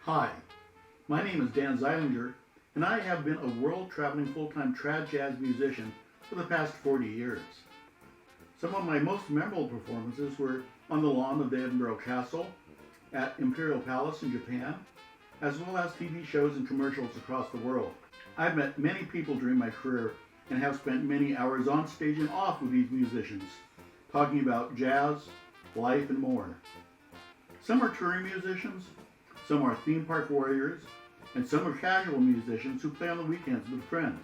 Hi, my name is Dan Zeilinger, and I have been a world-traveling full-time trad jazz musician for the past 40 years. Some of my most memorable performances were on the lawn of the Edinburgh Castle, at Imperial Palace in Japan, as well as TV shows and commercials across the world. I've met many people during my career and have spent many hours on stage and off with these musicians, talking about jazz, life, and more. Some are touring musicians, some are theme park warriors, and some are casual musicians who play on the weekends with friends.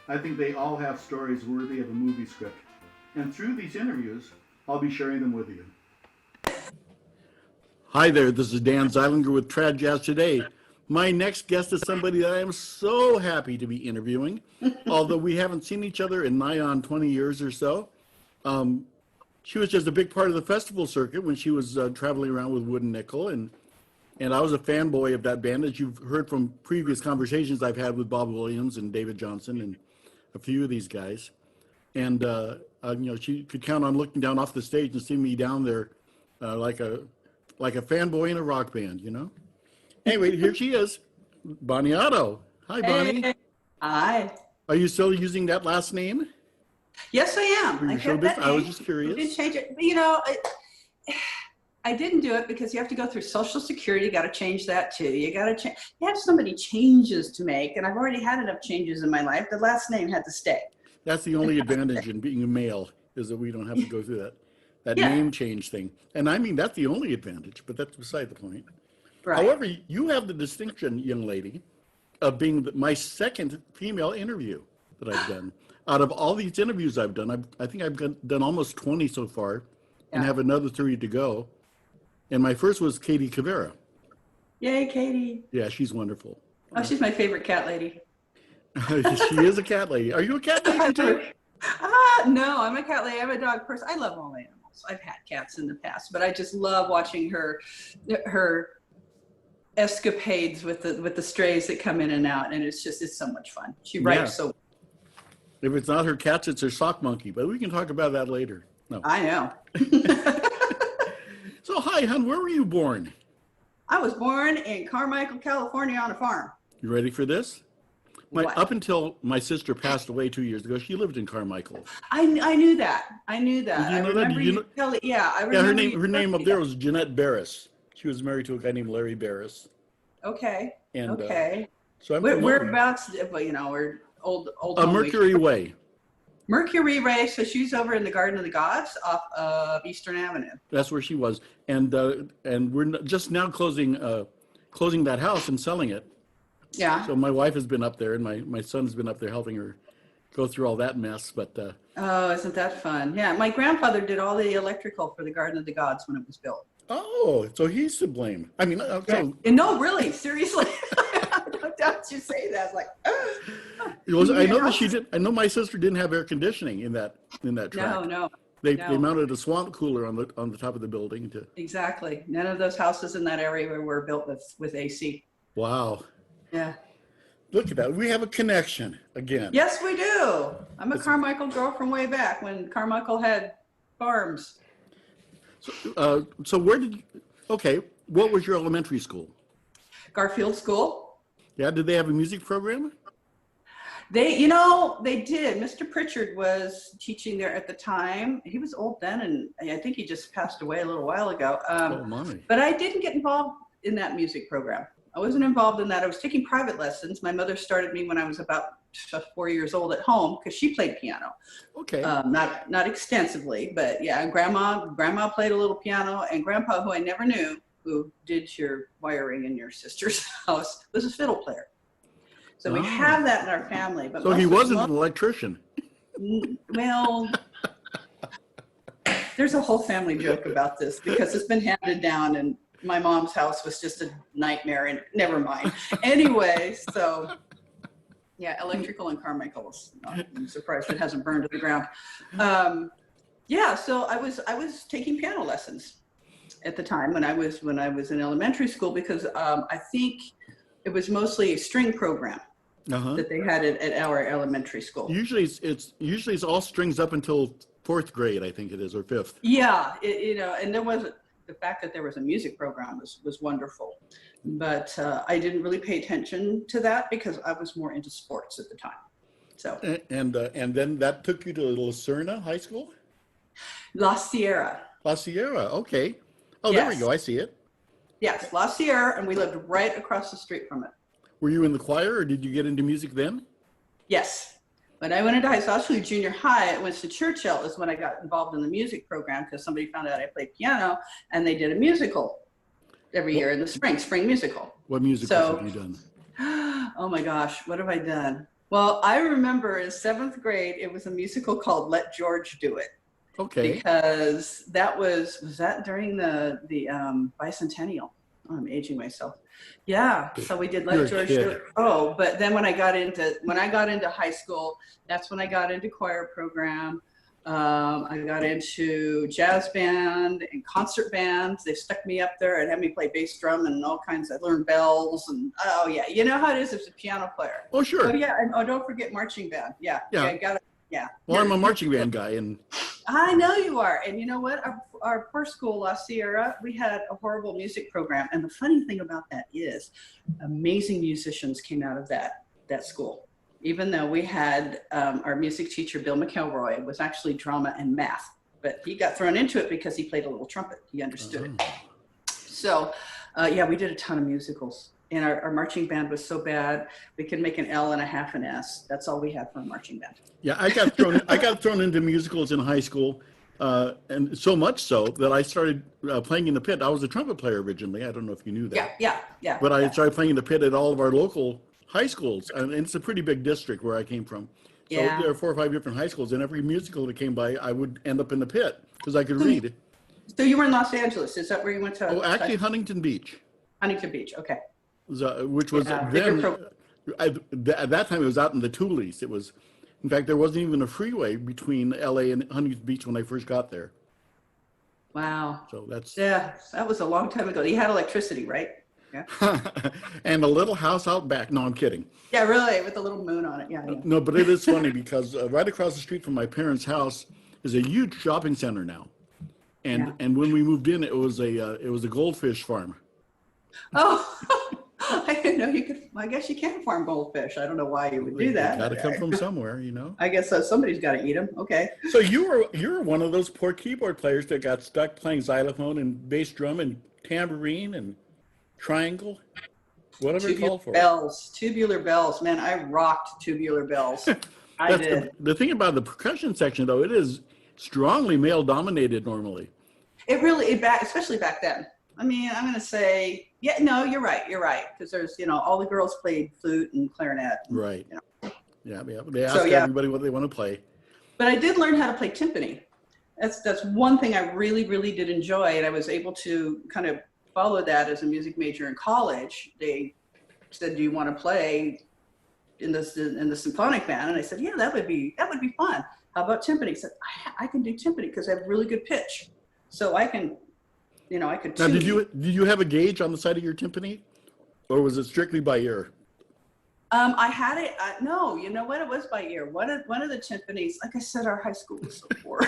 I think they all have stories worthy of a movie script, and through these interviews, I'll be sharing them with you. Hi there, this is Dan Zeilinger with Trad Jazz Today. My next guest is somebody that I am so happy to be interviewing, although we haven't seen each other in nigh on 20 years or so. She was just a big part of the festival circuit when she was traveling around with Wooden Nickel, and I was a fanboy of that band, as you've heard from previous conversations I've had with Bob Williams and David Johnson and a few of these guys. And she could count on looking down off the stage and see me down there like a fanboy in a rock band, you know. Anyway, here she is, Bonnie Otto. Hi, Bonnie. Hey. Hi. Are you still using that last name? Yes, I am. I was just curious. You did change it. I didn't do it because you have to go through Social Security. You got to change that too. You got to change. You have so many changes to make, and I've already had enough changes in my life. The last name had to stay. That's the only advantage in being a male, is that we don't have to go through that name change thing. And I mean, that's the only advantage, but that's beside the point. Right. However, you have the distinction, young lady, of being my second female interview that I've done. Out of all these interviews I've done, I think I've done almost 20 so far, and have another 30 to go. And my first was Katie Cavera. Yay, Katie. Yeah, she's wonderful. Oh, she's my favorite cat lady. She is a cat lady. Are you a cat lady too? No, I'm a cat lady. I'm a dog person. I love all animals. I've had cats in the past, but I just love watching her escapades with the strays that come in and out, and it's so much fun. She writes so. If it's not her cats, it's her sock monkey, but we can talk about that later. No. I know. So, hi, hon, where were you born? I was born in Carmichael, California on a farm. You ready for this? Up until my sister passed away 2 years ago, she lived in Carmichael. I knew that. Did you know that? Did you know? I remember. Her name up there was Jeanette Barris. She was married to a guy named Larry Barris. Okay. And, okay. So I'm whereabouts? We're old. Mercury Way. Mercury Way. So she's over in the Garden of the Gods off of Eastern Avenue. That's where she was, and we're just now closing that house and selling it. Yeah. So my wife has been up there, and my son's been up there helping her go through all that mess. But oh, isn't that fun? Yeah, my grandfather did all the electrical for the Garden of the Gods when it was built. Oh, so he's to blame. I mean, no, really, seriously. Don't you say that? Like, I know that she did. I know my sister didn't have air conditioning in that track. No. They mounted a swamp cooler on the top of the building to. Exactly. None of those houses in that area were built with AC. Wow. Yeah. Look at that. We have a connection again. Yes, we do. I'm a Carmichael girl from way back when Carmichael had farms. So what was your elementary school? Garfield School. Yeah, did they have a music program? They did. Mr. Pritchard was teaching there at the time. He was old then, and I think he just passed away a little while ago. Oh, my. But I didn't get involved in that music program. I wasn't involved in that. I was taking private lessons. My mother started me when I was about 4 years old at home because she played piano. Okay. Not extensively, but yeah. Grandma played a little piano, and Grandpa, who I never knew, who did your wiring in your sister's house, was a fiddle player. So we have that in our family. But so he wasn't an electrician. Well, there's a whole family joke about this because it's been handed down, and my mom's house was just a nightmare, and never mind. Anyway, so yeah, electrical in Carmichael. I'm surprised it hasn't burned to the ground. So I was taking piano lessons at the time when I was in elementary school because I think it was mostly a string program that they had at our elementary school. Usually it's all strings up until 4th grade, I think it is, or 5th. Yeah, and there was the fact that there was a music program was wonderful. But I didn't really pay attention to that because I was more into sports at the time. So And then that took you to Lucerna High School? La Sierra. La Sierra, okay. Oh, there we Yes. go. I see it. Yes, La Sierra, and we lived right across the street from it. Were you in the choir, or did you get into music then? Yes. When I went into high school, actually junior high at Winston Churchill is when I got involved in the music program because somebody found out I played piano, and they did a musical every year in the spring musical. What musicals have you done? Oh my gosh, what have I done? Well, I remember in 7th grade, it was a musical called Let George Do It. Okay. Because that was that during the bicentennial? Oh, I'm aging myself. Yeah, so we did You're Let a George kid. Do It. Oh, but then when I got into high school, that's when I got into choir program. I got into jazz band and concert bands. They stuck me up there and had me play bass drum and all kinds. I learned bells and oh yeah, you know how it is as a piano player. Oh, sure. Oh yeah, and don't forget marching band. Yeah, Yeah. I got it. Yeah. Well, I'm a marching band guy, and I know you are. And you know what? Our poor school, La Sierra, we had a horrible music program. And the funny thing about that is amazing musicians came out of that school. Even though we had our music teacher, Bill McElroy, was actually drama and math. But he got thrown into it because he played a little trumpet. He understood it. So, yeah, we did a ton of musicals. And our marching band was so bad, we could make an L and a half an S. That's all we had for a marching band. yeah, I got thrown into musicals in high school, and so much so that I started playing in the pit. I was a trumpet player originally. I don't know if you knew that. Yeah. But I started playing in the pit at all of our local high schools, and it's a pretty big district where I came from. So Yeah. there are 4 or 5 different high schools, and every musical that came by, I would end up in the pit because I could read. So you were in Los Angeles. Is that where you went to? Oh, actually, Huntington Beach, Huntington Beach. Okay. which was Yeah, then, bigger at that time, it was out in the Tules. It was, in fact, there wasn't even a freeway between LA and Huntington Beach when I first got there. Wow. So that's, Yeah, that was a long time ago. You had electricity, right? Yeah. and a little house out back. No, I'm kidding. Yeah, really, with a little moon on it. Yeah. No, but it is funny because right across the street from my parents' house is a huge shopping center now. And when we moved in, it was a goldfish farm. Oh, I didn't know you could. I guess you can farm goldfish. I don't know why you would do that. Got to come from somewhere, you know. I guess somebody's got to eat them. Okay. So you're one of those poor keyboard players that got stuck playing xylophone and bass drum and tambourine and triangle, whatever it's called for. Tubular bells. Man, I rocked tubular bells. I did. The thing about the percussion section, though, it is strongly male dominated normally. It really, especially back then. I mean, I'm going to say, yeah, no, you're right. Because there's, all the girls played flute and clarinet. And, Right. Yeah. They ask everybody what they want to play. But I did learn how to play timpani. That's one thing I really, really did enjoy. And I was able to kind of follow that as a music major in college. They said, do you want to play in the symphonic band? And I said, yeah, that would be fun. How about timpani? He said, I can do timpani because I have really good pitch. So I can, I could Now, tune. did you have a gauge on the side of your timpani, or was it strictly by ear? I had it. No, you know what? It was by ear. One of the timpanis. Like I said, our high school was so poor.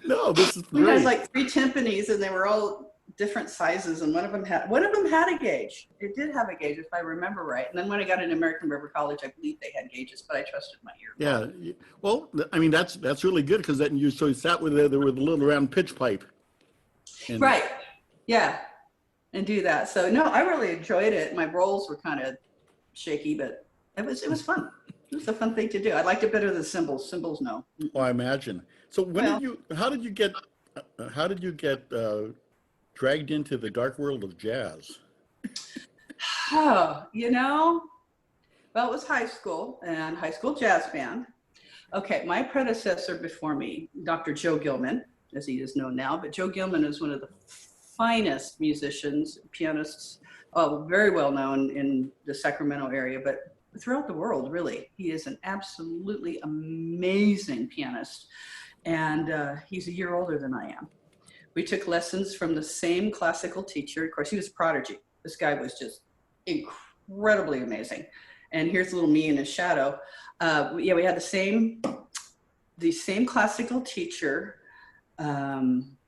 No, this is We great. had like 3 timpanis, and they were all different sizes. And one of them had a gauge. It did have a gauge, if I remember right. And then when I got into American River College, I believe they had gauges, but I trusted my ear. Yeah. Well, I mean that's really good because then you sat with a little round pitch pipe. And, Right. Yeah. And do that. So no, I really enjoyed it. My rolls were kind of shaky, but it was fun. It was a fun thing to do. I liked it better than cymbals. Cymbals, no. Oh, I imagine. So how did you get dragged into the dark world of jazz? Oh, well, it was high school and high school jazz band. Okay, my predecessor before me, Dr. Joe Gilman, as he is known now, but Joe Gilman is one of the finest musicians, pianists, very well known in the Sacramento area, but throughout the world, really. He is an absolutely amazing pianist, and he's a year older than I am. We took lessons from the same classical teacher. Of course, he was a prodigy. This guy was just incredibly amazing. And here's a little me in his shadow. We had the same classical teacher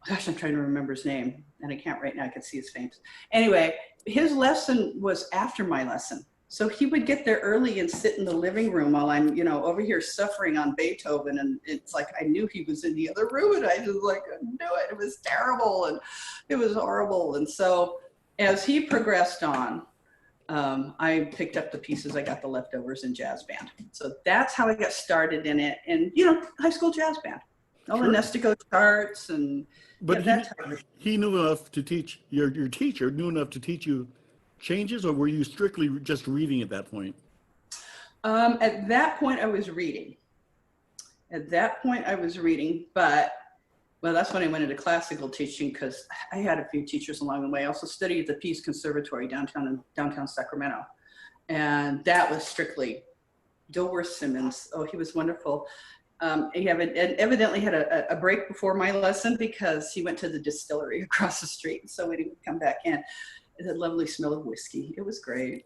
gosh, I'm trying to remember his name, and I can't right now. I can see his face. Anyway, his lesson was after my lesson. So he would get there early and sit in the living room while I'm, over here suffering on Beethoven. And it's like, I knew he was in the other room, and I just like, couldn't do it. It was terrible and it was horrible. And so as he progressed on, I picked up the pieces. I got the leftovers in jazz band. So that's how I got started in it. And, high school jazz band, all the Nestico charts and But that he knew enough to teach, your teacher knew enough to teach you changes, or were you strictly just reading at that point? At that point, I was reading. But, well, that's when I went into classical teaching, because I had a few teachers along the way. I also studied at the Peace Conservatory downtown Sacramento. And that was strictly Dilworth Simmons. Oh, he was wonderful. He evidently had a break before my lesson because he went to the distillery across the street. So when he would come back in, it had a lovely smell of whiskey. It was great.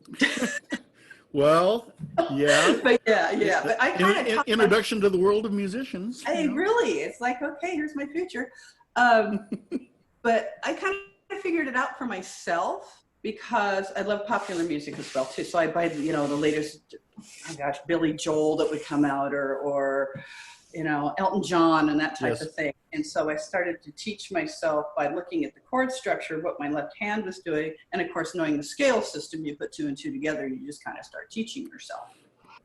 Well, yeah. But yeah. But I kind of introduction to the world of musicians. Really, it's like, okay, here's my future. But I kind of figured it out for myself because I love popular music as well too. So I buy the latest, oh gosh, Billy Joel that would come out, or Elton John and that type of thing. And so I started to teach myself by looking at the chord structure, what my left hand was doing. And of course, knowing the scale system, you put two and two together, you just kind of start teaching yourself.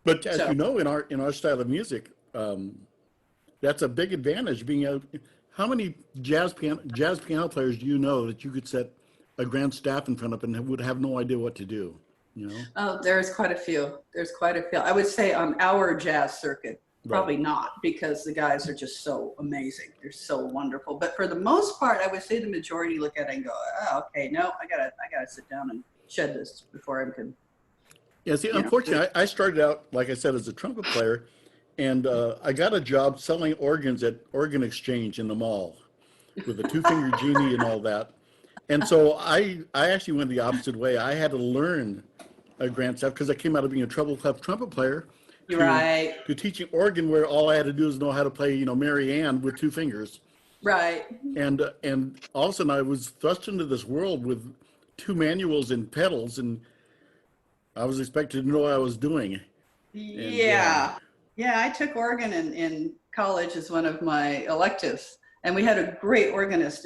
But as you know, in our style of music, that's a big advantage, being able. How many jazz piano players do you know that you could set a grand staff in front of and would have no idea what to do? Oh, there's quite a few. I would say on our jazz circuit, probably not, because the guys are just so amazing. They're so wonderful. But for the most part, I would say the majority look at it and go, oh, okay, no, I gotta sit down and shed this before I can. Yeah, see, unfortunately, I started out, like I said, as a trumpet player, and I got a job selling organs at Organ Exchange in the mall with a two-finger genie and all that. And so I actually went the opposite way. I had to learn a grand staff because I came out of being a treble clef trumpet player. To teaching organ, where all I had to do is know how to play, Mary Ann with two fingers. Right. And all of a sudden I was thrust into this world with two manuals and pedals, and I was expected to know what I was doing. Yeah, I took organ in college as one of my electives. And we had a great organist,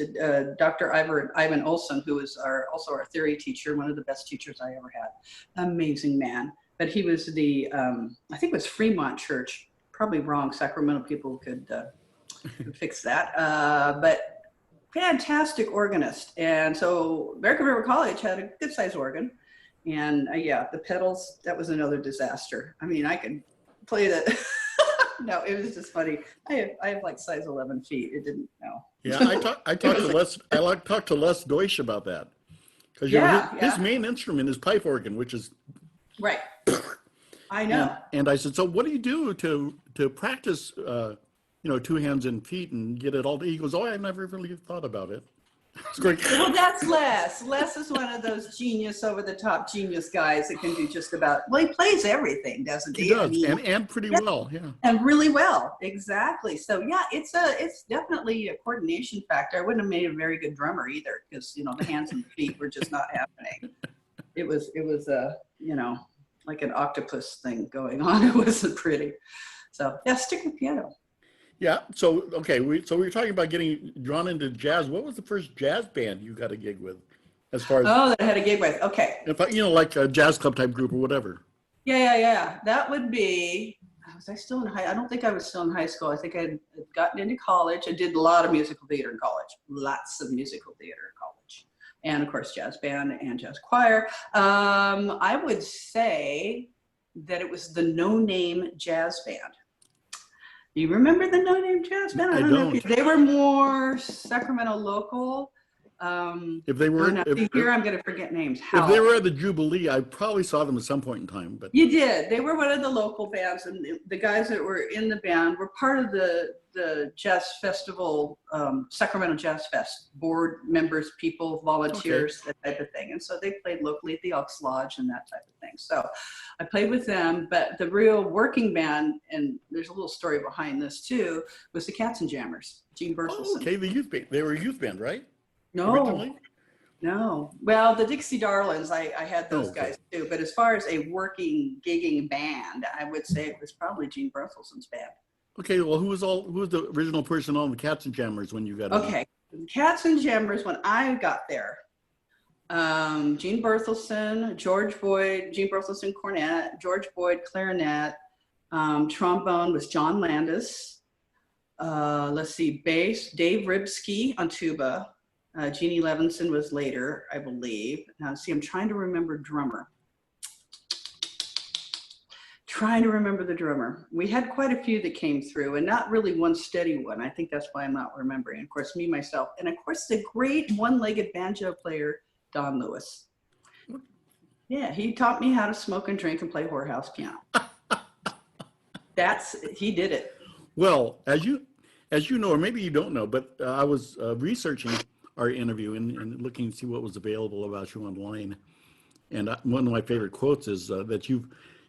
Dr. Ivan Olson, who was also our theory teacher, one of the best teachers I ever had. Amazing man. But he was I think it was Fremont Church, probably wrong. Sacramento people could fix that. But fantastic organist. And so American River College had a good size organ. And the pedals, that was another disaster. I mean, I could play that. No, it was just funny. I have like size 11 feet. It didn't, no. Yeah, I talked to Les Deutsch about that. Because his main instrument is pipe organ, which is right. I know. And I said, so what do you do to practice, two hands and feet and get it all? He goes, I never really thought about it. It's great. Well, that's Les. Les is one of those over-the-top genius guys that can do just about. Well, he plays everything, doesn't he? He does, and pretty well, yeah. And really well, exactly. So it's definitely a coordination factor. I wouldn't have made a very good drummer either, because the hands and feet were just not happening. It was like an octopus thing going on. It wasn't pretty. So stick with piano. Yeah. So okay. We were talking about getting drawn into jazz. What was the first jazz band you got a gig with? As far as that I had a gig with. Okay. If like a jazz club type group or whatever. Yeah. That would be. Was I still in high? I don't think I was still in high school. I think I had gotten into college. I did a lot of musical theater in college. Lots of musical theater in college, and of course jazz band and jazz choir. I would say that it was the No Name Jazz Band. Do you remember the No Name Jazz Band? I don't. They were more Sacramento local. If they were, I'm going to forget names. If they were at the Jubilee, I probably saw them at some point in time. But you did. They were one of the local bands, and the guys that were in the band were part of the jazz festival, Sacramento Jazz Fest board members, people, volunteers, that type of thing. And so they played locally at the Elks Lodge and that type of thing. So I played with them, but the real working band, and there's a little story behind this too, was the Cats and Jammers, Gene Berthelsen. Oh, okay, the youth band. They were a youth band, right? No, Originally? no. Well, the Dixie Darlings, I had those Oh, okay. guys too. But as far as a working, gigging band, I would say it was probably Gene Berthelsen's band. Okay, well, who was the original person on the Cats and Jammers when you got in? Okay, Cats and Jammers, when I got there, Gene Berthelsen, George Boyd, Gene Berthelsen cornet, George Boyd clarinet, trombone was John Landis. Let's see, bass, Dave Ribsky on tuba. Jeannie Levinson was later, I believe. See, I'm trying to remember drummer. Trying to remember the drummer. We had quite a few that came through, and not really one steady one. I think that's why I'm not remembering. Of course, me, myself, and of course, the great one-legged banjo player, Don Lewis. Yeah, he taught me how to smoke and drink and play whorehouse piano. He did it. Well, as you know, or maybe you don't know, but I was researching our interview and looking to see what was available about you online. And one of my favorite quotes is that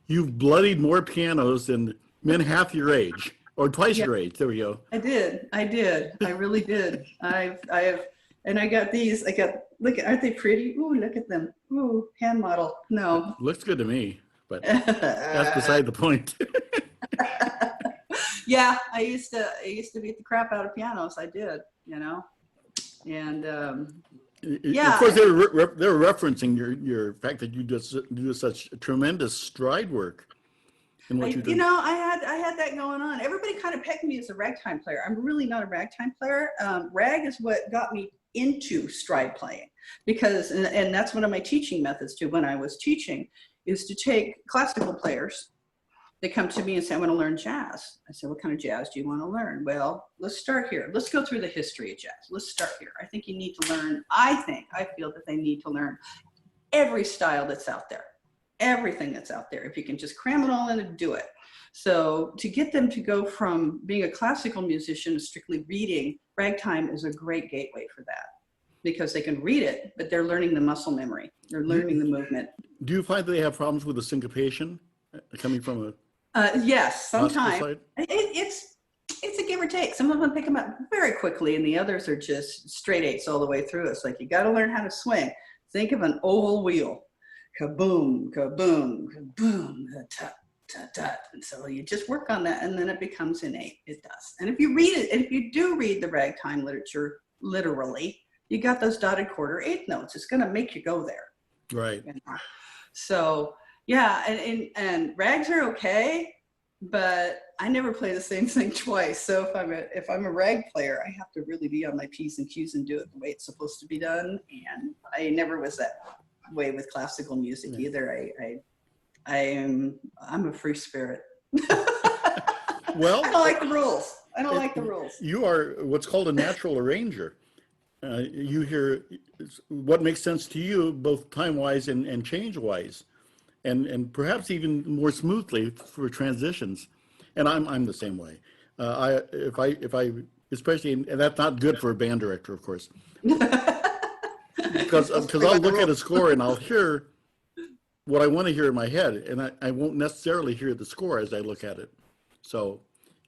you've bloodied more pianos than men half your age, or twice your age. There we go. I did. I really did. I have, and I got these. Look, aren't they pretty? Ooh, look at them. Ooh, hand model. No. Looks good to me, but that's beside the point. Yeah, I used to beat the crap out of pianos. I did, and yeah. Of course, they were referencing your fact that you just do such tremendous stride work in what you do. I had that going on. Everybody kind of pegged me as a ragtime player. I'm really not a ragtime player. Rag is what got me into stride playing, because and that's one of my teaching methods too. When I was teaching, is to take classical players. They come to me and say, I want to learn jazz. I said, what kind of jazz do you want to learn? Well, let's start here. Let's go through the history of jazz. Let's start here. I think you need to learn, I feel that they need to learn every style that's out there, everything that's out there. If you can just cram it all in and do it. So to get them to go from being a classical musician to strictly reading, ragtime is a great gateway for that, because they can read it, but they're learning the muscle memory. They're learning the movement. Do you find that they have problems with the syncopation coming from a yes, sometimes. It's It's a give or take. Some of them pick them up very quickly, and the others are just straight eights all the way through. It's like you got to learn how to swing. Think of an oval wheel. Kaboom, kaboom, kaboom, tut, tut, tut. And so you just work on that, and then it becomes innate. It does. And if you read it, and if you do read the ragtime literature literally, you got those dotted quarter eighth notes. It's going to make you go there. right. So yeah, and rags are okay, but I never play the same thing twice. So if I'm a rag player, I have to really be on my P's and Q's and do it the way it's supposed to be done. And I never was that way with classical music either. I'm a free spirit. Well, I don't like the rules. I don't like the rules. You are what's called a natural arranger. You hear what makes sense to you, both time-wise and change-wise, and perhaps even more smoothly for transitions. And I'm the same way. If I especially, and that's not good for a band director, of course, because I'll look at a score and I'll hear what I want to hear in my head, and I won't necessarily hear the score as I look at it. So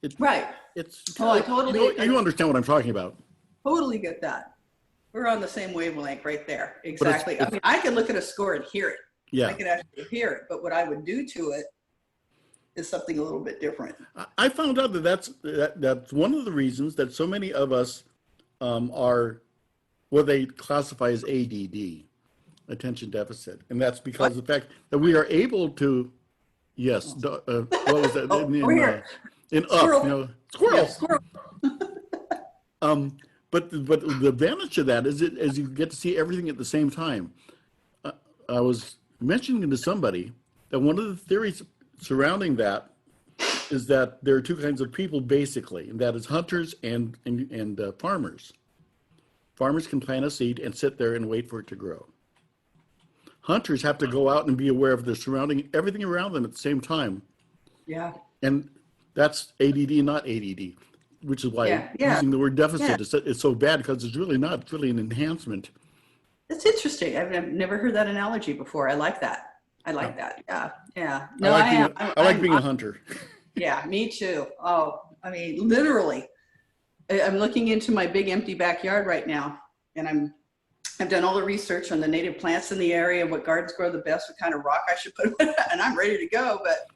it's Right. It's I totally. you understand what I'm talking about. Totally get that. We're on the same wavelength right there. Exactly. I mean, I can look at a score and hear it. Yeah. I can actually hear it, but what I would do to it is something a little bit different. I found out that's one of the reasons that so many of us are what they classify as ADD, attention deficit, and that's because of the fact that we are able to, yes, what was that? In up, squirrel. Yeah, squirrel. But the advantage of that is you get to see everything at the same time. I was mentioning to somebody that one of the theories surrounding that is that there are two kinds of people basically, and that is hunters and farmers. Farmers can plant a seed and sit there and wait for it to grow. Hunters have to go out and be aware of their surrounding, everything around them at the same time. Yeah. And that's ADD, not ADD, which is why using the word deficit is so bad, because it's really not. It's really an enhancement. That's interesting. I've never heard that analogy before. I like that. I like that. Yeah. Yeah. I No, like I being, am. I like being a hunter. Yeah, me too. Oh, I mean, literally. I'm looking into my big empty backyard right now, and I've done all the research on the native plants in the area, what gardens grow the best, what kind of rock I should put, and I'm ready to go. But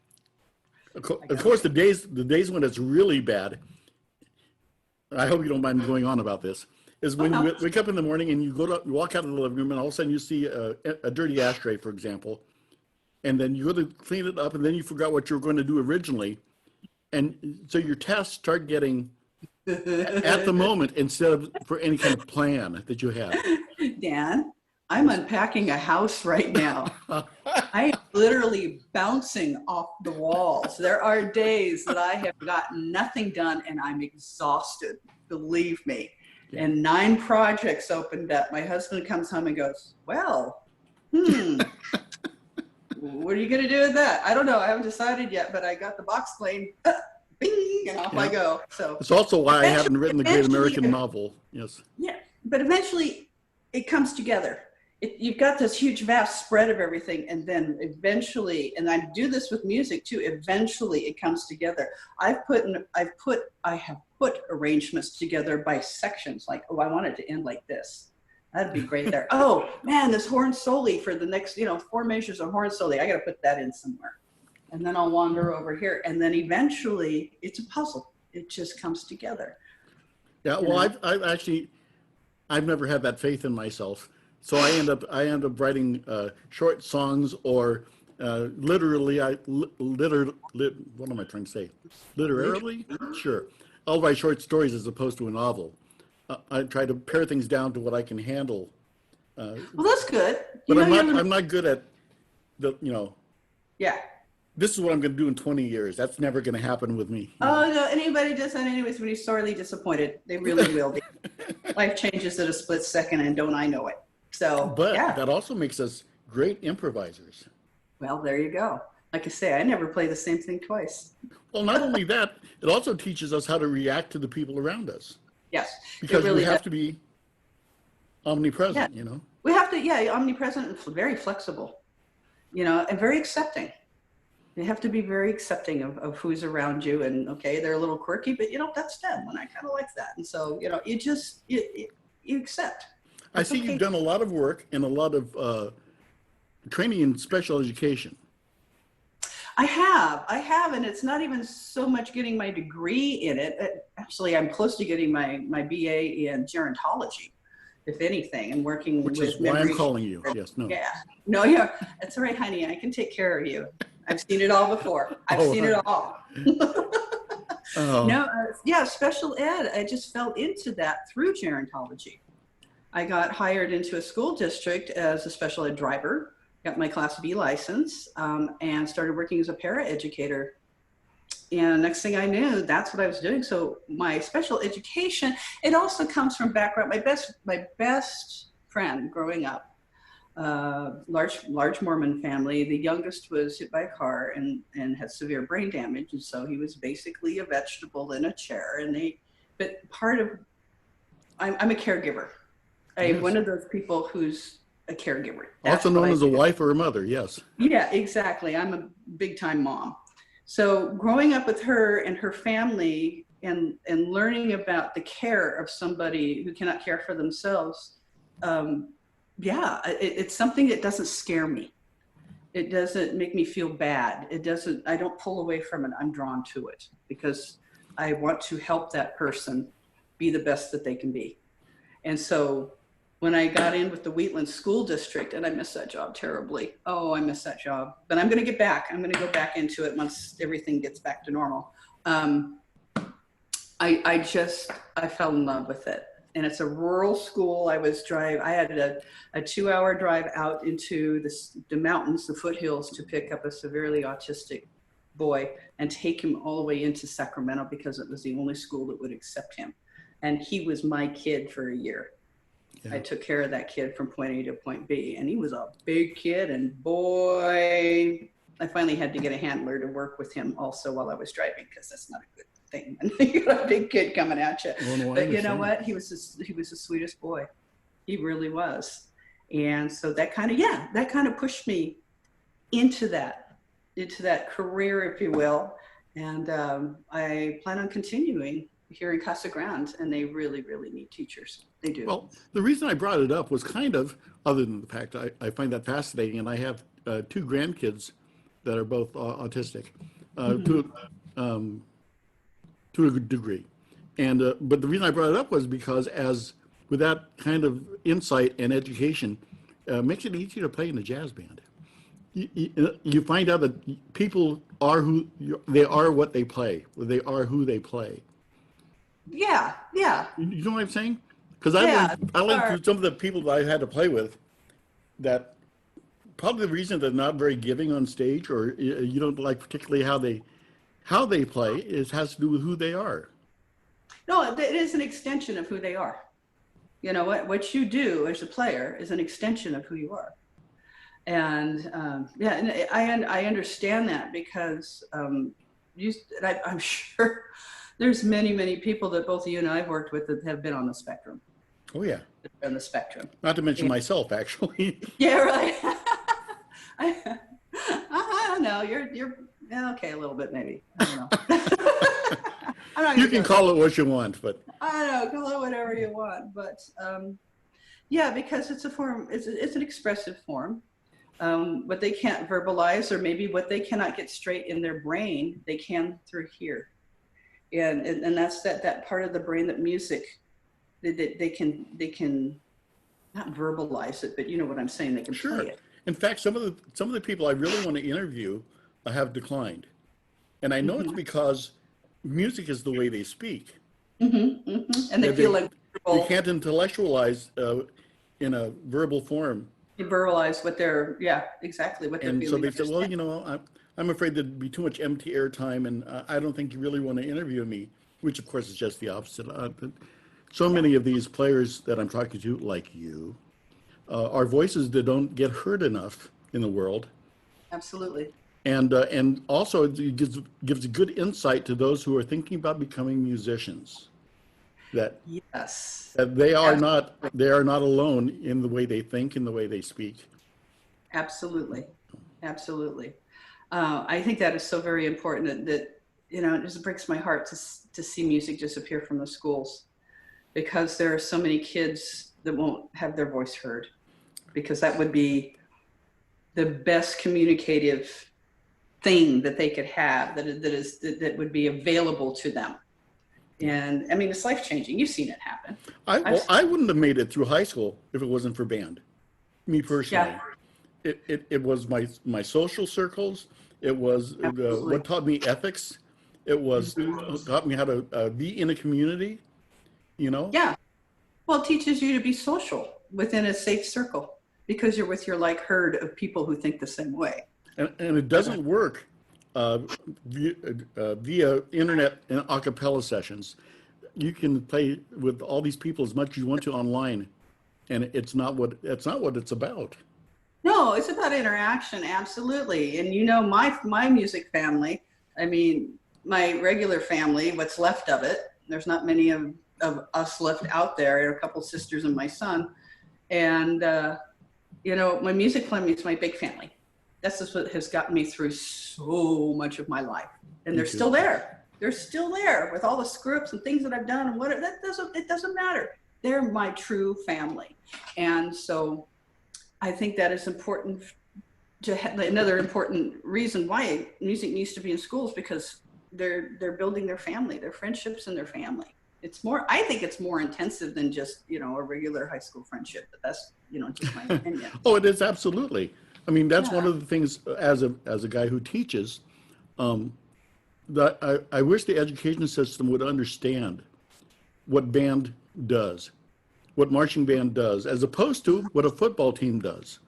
Of course, the days when it's really bad, I hope you don't mind going on about this, is when you wake up in the morning and you walk out of the living room and all of a sudden you see a dirty ashtray, for example, and then you go to clean it up and then you forgot what you were going to do originally. And so your tasks start getting at the moment instead of for any kind of plan that you had. Dan, I'm unpacking a house right now. I am literally bouncing off the walls. There are days that I have gotten nothing done and I'm exhausted, believe me. Yeah. And 9 projects opened up. My husband comes home and goes, well, what are you going to do with that? I don't know. I haven't decided yet, but I got the box plane, bing, and off I go. So it's also why I haven't written the great American novel. Yes. Yeah, but eventually it comes together. You've got this huge vast spread of everything, and then eventually, and I do this with music too, eventually it comes together. I have put arrangements together by sections, like, oh, I want it to end like this. That'd be great there. Oh man, this horn soli for the next, 4 measures of horn soli. I got to put that in somewhere. And then I'll wander over here. And then eventually it's a puzzle. It just comes together. Yeah, well, I've never had that faith in myself. So I end up writing short songs or literally, what am I trying to say? Literally? Sure. I'll write short stories as opposed to a novel. I try to pare things down to what I can handle. Well, that's good. But I'm not good at Yeah. This is what I'm going to do in 20 years. That's never going to happen with me. Oh, no, anybody does that anyways when he's sorely disappointed. They really will be. Life changes at a split second, and don't I know it. So, But yeah. that also makes us great improvisers. Well, there you go. Like I say, I never play the same thing twice. Well, not only that, it also teaches us how to react to the people around us. Yes. Because really we have to be omnipresent, Yeah. We have to, omnipresent and very flexible, and very accepting. You have to be very accepting of who's around you, and okay, they're a little quirky, but that's them, and I kind of like that. And so, you accept. I see you've done a lot of work and a lot of training in special education. I have, and it's not even so much getting my degree in it. Actually, I'm close to getting my BA in gerontology, if anything, and working Which with is why I'm calling you. Yes, no. Yeah, no, yeah, that's all right, honey. I can take care of you. I've seen it all before. I've seen it all. Oh. No, special ed. I just fell into that through gerontology. I got hired into a school district as a special ed driver. Got my Class B license, and started working as a paraeducator. And next thing I knew, that's what I was doing. So my special education, it also comes from background. My best friend growing up, large Mormon family. The youngest was hit by a car and had severe brain damage, and so he was basically a vegetable in a chair. I'm a caregiver. I'm one of those people who's a caregiver. That's also known as a wife or a mother, yes. Yeah, exactly. I'm a big time mom. So growing up with her and her family and learning about the care of somebody who cannot care for themselves, it's something that doesn't scare me. It doesn't make me feel bad. I don't pull away from it. I'm drawn to it because I want to help that person be the best that they can be. And so when I got in with the Wheatland School District, and I miss that job terribly. Oh, I miss that job. But I'm going to get back. I'm going to go back into it once everything gets back to normal. I fell in love with it. And it's a rural school. I had a 2-hour drive out into the mountains, the foothills, to pick up a severely autistic boy and take him all the way into Sacramento because it was the only school that would accept him. And he was my kid for a year. Yeah. I took care of that kid from point A to point B, and he was a big kid, and boy, I finally had to get a handler to work with him also while I was driving, because that's not a good thing when you got a big kid coming at you. But you know what? He was the sweetest boy. He really was. And so that kind of pushed me into that career, if you will. And I plan on continuing here in Casa Grande, and they really, really need teachers. They do. Well, the reason I brought it up was kind of, other than the fact I find that fascinating, and I have two grandkids that are both autistic, to a good degree. And but the reason I brought it up was because with that kind of insight and education, makes it easier to play in a jazz band. You find out that people are they are what they play. They are who they play. Yeah, yeah. You know what I'm saying? Because Yeah, I learned through some of the people that I had to play with that probably the reason they're not very giving on stage, or you don't like particularly how they play, has to do with who they are. No, it is an extension of who they are. You know, what you do as a player is an extension of who you are. And yeah, and I understand that because I'm sure there's many people that both you and I've worked with that have been on the spectrum. Oh yeah, on the spectrum. not to mention myself, actually. Yeah, right. I don't know. You're yeah, okay, a little bit maybe. I don't know. I'm not You can call it what you want, but I don't know, call it whatever you want. But yeah, because it's a form, it's an expressive form. What they can't verbalize, or maybe what they cannot get straight in their brain, they can through here. And that's that part of the brain that music, they can not verbalize it, but you know what I'm saying, they can sure. play it. In fact, some of the people I really want to interview have declined, and I know it's because music is the way they speak. And they feel like they can't intellectualize in a verbal form. They verbalize what they're, yeah, exactly what they're and feeling. And so they said, well, you know, I'm afraid there'd be too much empty airtime, and I don't think you really want to interview me, which of course is just the opposite. So many of these players that I'm talking to, like you, are voices that don't get heard enough in the world. Absolutely. And also it gives a good insight to those who are thinking about becoming musicians. That yes, that they are not alone in the way they think, in the way they speak. Absolutely, absolutely. I think that is so very important that you know, it just breaks my heart to see music disappear from the schools, because there are so many kids that won't have their voice heard, because that would be the best communicative thing that they could have, that would be available to them. And I mean, it's life-changing. You've seen it happen. I wouldn't have made it through high school if it wasn't for band. Me personally. Yeah. It was my social circles. It was what taught me ethics. It was taught me how to be in a community, you know? Yeah. Well, it teaches you to be social within a safe circle, because you're with your like herd of people who think the same way. And it doesn't work via internet and a cappella sessions. You can play with all these people as much as you want to online, and it's not what it's about. No, it's about interaction, absolutely. And you know, my music family, I mean, my regular family, what's left of it, there's not many of us left out there, a couple sisters and my son. And, you know, my music family is my big family. That's just what has gotten me through so much of my life. And they're still there. They're still there with all the screw-ups and things that I've done and whatever. It doesn't matter. They're my true family. And so I think that is important to have. Another important reason why music needs to be in schools, because they're building their family, their friendships and their family. It's more, I think it's more intensive than just, you know, a regular high school friendship, but that's, you know, just my opinion. Oh, it is, absolutely. I mean, that's one of the things as a guy who teaches, that I wish the education system would understand what band does, what marching band does, as opposed to what a football team does.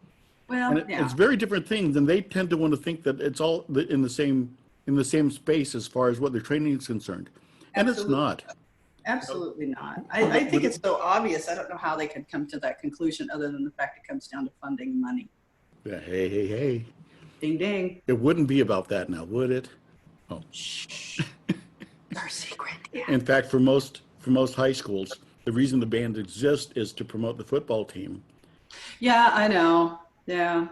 Well, and it's very different things, and they tend to want to think that it's all in the same space as far as what their training is concerned, and it's not. Absolutely not. I think it's so obvious. I don't know how they could come to that conclusion other than the fact it comes down to funding and money. Yeah, hey. Ding, ding. It wouldn't be about that now, would it? Oh. Shh. Our secret. Yeah. In fact, for most high schools, the reason the band exists is to promote the football team. Yeah, I know. Yeah.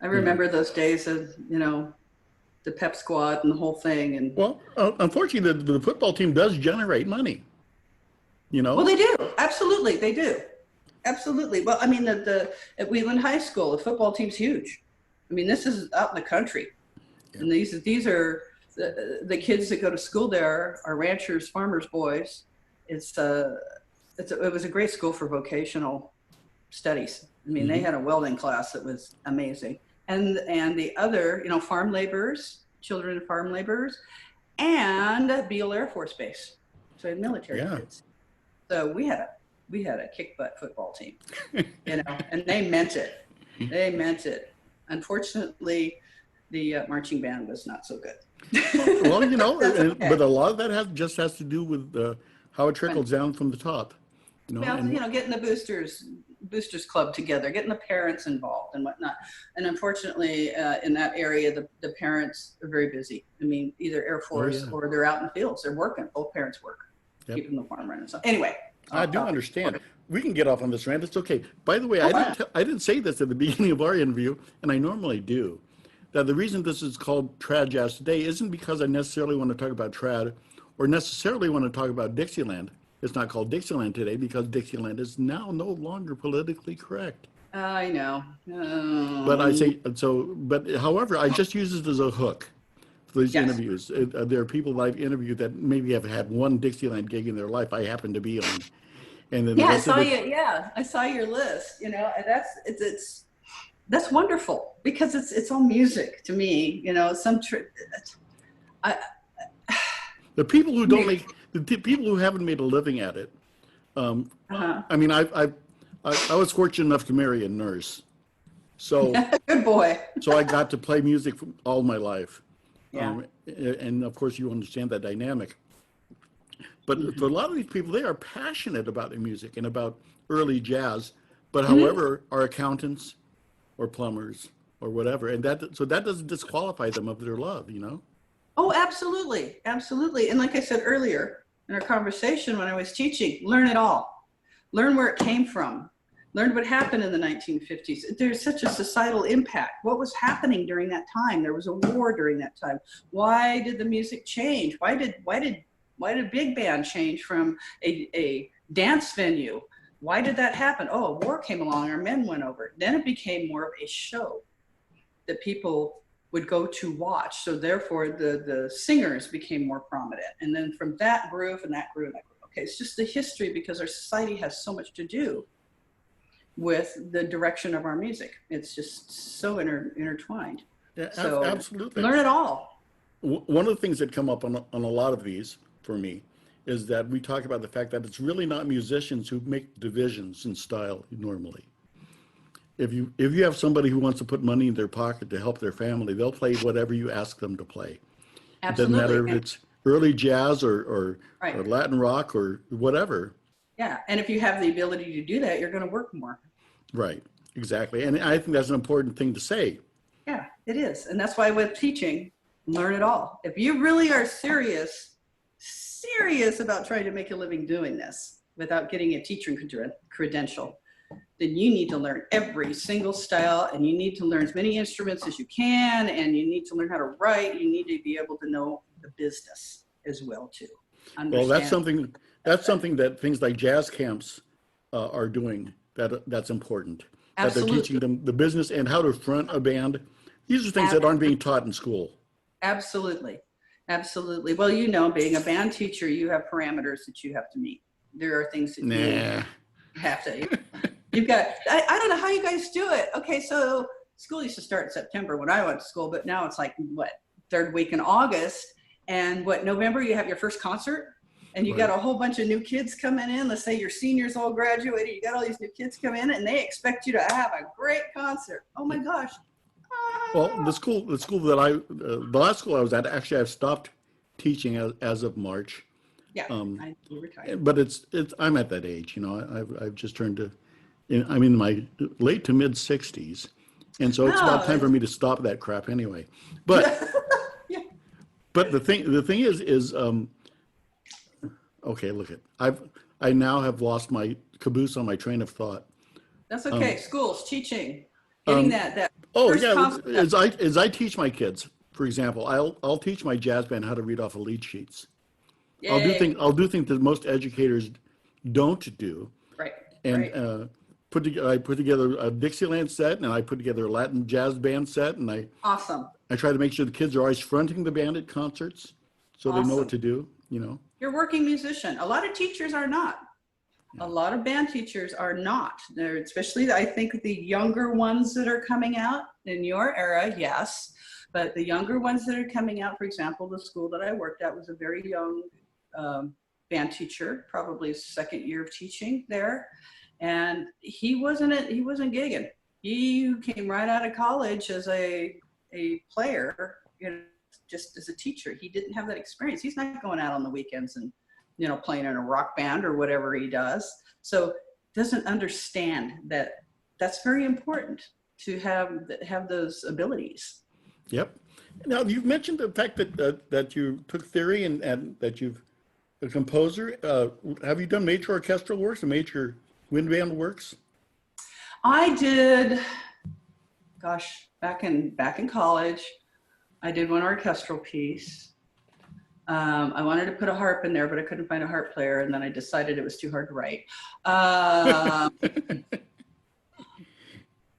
I remember those days of, the pep squad and the whole thing. And Well, unfortunately, the football team does generate money. well, they do. Absolutely. They do. Absolutely. Well, I mean, at Wheeland High School, the football team's huge. I mean, this is out in the country. Yeah. And these are the kids that go to school there are ranchers, farmers' boys. It was a great school for vocational studies. I mean, they had a welding class that was amazing. And the other, farm laborers, children of farm laborers, and Beale Air Force Base. So I had military kids. So we had a kick butt football team, and they meant it. They meant it. Unfortunately, the marching band was not so good. Well, okay. but a lot of that has to do with how it trickles down from the top. Getting the boosters club together, getting the parents involved and whatnot. And unfortunately, in that area, the parents are very busy. I mean, either Air Force or they're out in the fields. They're working. Both parents work, keeping the farm running. So anyway. I do understand. We can get off on this rant. It's okay. By the way, I didn't say this at the beginning of our interview, and I normally do, that the reason this is called Trad Jazz Today isn't because I necessarily want to talk about trad or necessarily want to talk about Dixieland. It's not called Dixieland today because Dixieland is now no longer politically correct. I know. But I say so. But however, I just use it as a hook for these interviews. There are people that I've interviewed that maybe have had one Dixieland gig in their life. I happen to be on, and then I saw you. Yeah, I saw your list. And that's wonderful because it's all music to me. The people who don't make the people who haven't made a living at it. I mean, I was fortunate enough to marry a nurse, so good boy. So I got to play music all my life. Yeah. And of course, you understand that dynamic. But for a lot of these people, they are passionate about their music and about early jazz, but however, are accountants or plumbers or whatever, and that doesn't disqualify them of their love, Oh, absolutely, absolutely. And like I said earlier in our conversation when I was teaching, learn it all. Learn where it came from. Learn what happened in the 1950s. There's such a societal impact. What was happening during that time? There was a war during that time. Why did the music change? Why did big band change from a dance venue? Why did that happen? Oh, a war came along, our men went over. Then it became more of a show that people would go to watch. So therefore the singers became more prominent. And then from that grew and that grew and that grew. Okay, it's just the history because our society has so much to do with the direction of our music. It's just so intertwined. Yeah, so absolutely. Learn it all. One of the things that come up on a lot of these for me is that we talk about the fact that it's really not musicians who make divisions in style normally. If you have somebody who wants to put money in their pocket to help their family, they'll play whatever you ask them to play. Absolutely. It doesn't matter if it's early jazz or Latin rock or whatever. Yeah, and if you have the ability to do that, you're going to work more. Right, exactly. And I think that's an important thing to say. Yeah, it is. And that's why with teaching, learn it all. If you really are serious about trying to make a living doing this without getting a teaching credential, then you need to learn every single style and you need to learn as many instruments as you can and you need to learn how to write. You need to be able to know the business as well too. Well, that's something that things like jazz camps are doing. That's important. Absolutely. That they're teaching them the business and how to front a band. These are things that aren't being taught in school. Absolutely. Absolutely. Well, being a band teacher, you have parameters that you have to meet. There are things that you have to. You've got, I don't know how you guys do it. Okay, so school used to start in September when I went to school, but now it's like, third week in August. And November, you have your first concert? And you got a whole bunch of new kids coming in. Let's say your seniors all graduated. You got all these new kids come in and they expect you to have a great concert. Oh my gosh. Well, the school that the last school I was at, actually I've stopped teaching as of March. Yeah, I retired. But I'm at that age, I've just turned to, I'm in my late to mid 60s. And so it's about time for me to stop that crap anyway. But, but the thing is, okay, look I now have lost my caboose on my train of thought. That's okay. Schools, teaching. Getting Um, that Oh first yeah, confidence. as I teach my kids, for example, I'll teach my jazz band how to read off of lead sheets. Yay. I'll do things that most educators don't do, Right, and right. I put together a Dixieland set, and I put together a Latin jazz band set, and Awesome. I try to make sure the kids are always fronting the band at concerts, so they know what Awesome. to do. You know. You're a working musician. A lot of teachers are not. A lot of band teachers are not. They're, especially, I think the younger ones that are coming out in your era, yes. But the younger ones that are coming out, for example, the school that I worked at was a very young band teacher, probably second year of teaching there. And he wasn't gigging. He came right out of college as a player, you know, just as a teacher. He didn't have that experience. He's not going out on the weekends and, you know, playing in a rock band or whatever he does. So doesn't understand that that's very important to have those abilities. Yep. Now you've mentioned the fact that that you took theory and that you've a composer. Have you done major orchestral works and major wind band works? I did, gosh, back in college, I did one orchestral piece. I wanted to put a harp in there, but I couldn't find a harp player, and then I decided it was too hard to write.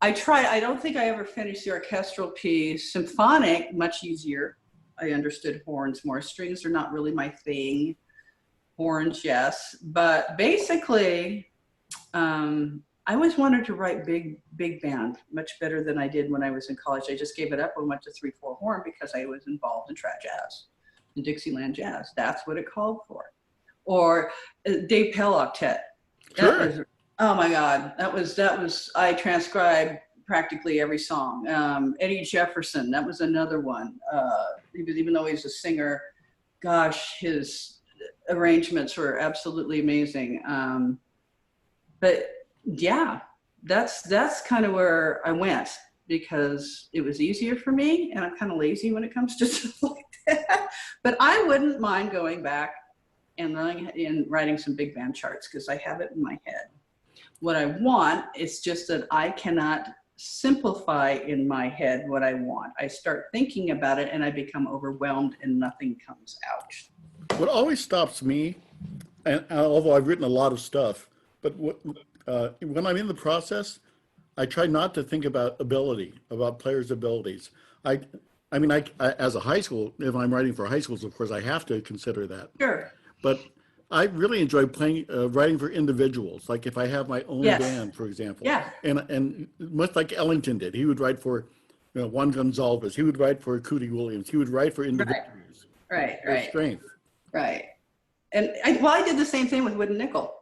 I tried. I don't think I ever finished the orchestral piece. Symphonic, much easier. I understood horns more. Strings are not really my thing. Horns, yes. But basically, I always wanted to write big band much better than I did when I was in college. I just gave it up and went to 3/4 horn because I was involved in trad jazz and Dixieland jazz. That's what it called for. Or Dave Pell octet. Sure. Oh my God, that was, I transcribed practically every song. Eddie Jefferson, that was another one. Even though he's a singer, gosh, his arrangements were absolutely amazing. But yeah, that's kind of where I went because it was easier for me, and I'm kind of lazy when it comes to stuff like that. But I wouldn't mind going back and writing some big band charts because I have it in my head. What I want is just that I cannot simplify in my head what I want. I start thinking about it and I become overwhelmed and nothing comes out. What always stops me, and although I've written a lot of stuff, but when I'm in the process, I try not to think about players' abilities. I mean, as a high school, if I'm writing for high schools, of course, I have to consider that. Sure. But I really enjoy writing for individuals. Like if I have my own Yes. band, for example. Yeah. And much like Ellington did, he would write for, you know, Juan Gonzalez. He would write for Cootie Williams. He would write for individuals. Right. Their strength. Right. And I did the same thing with Wooden Nickel.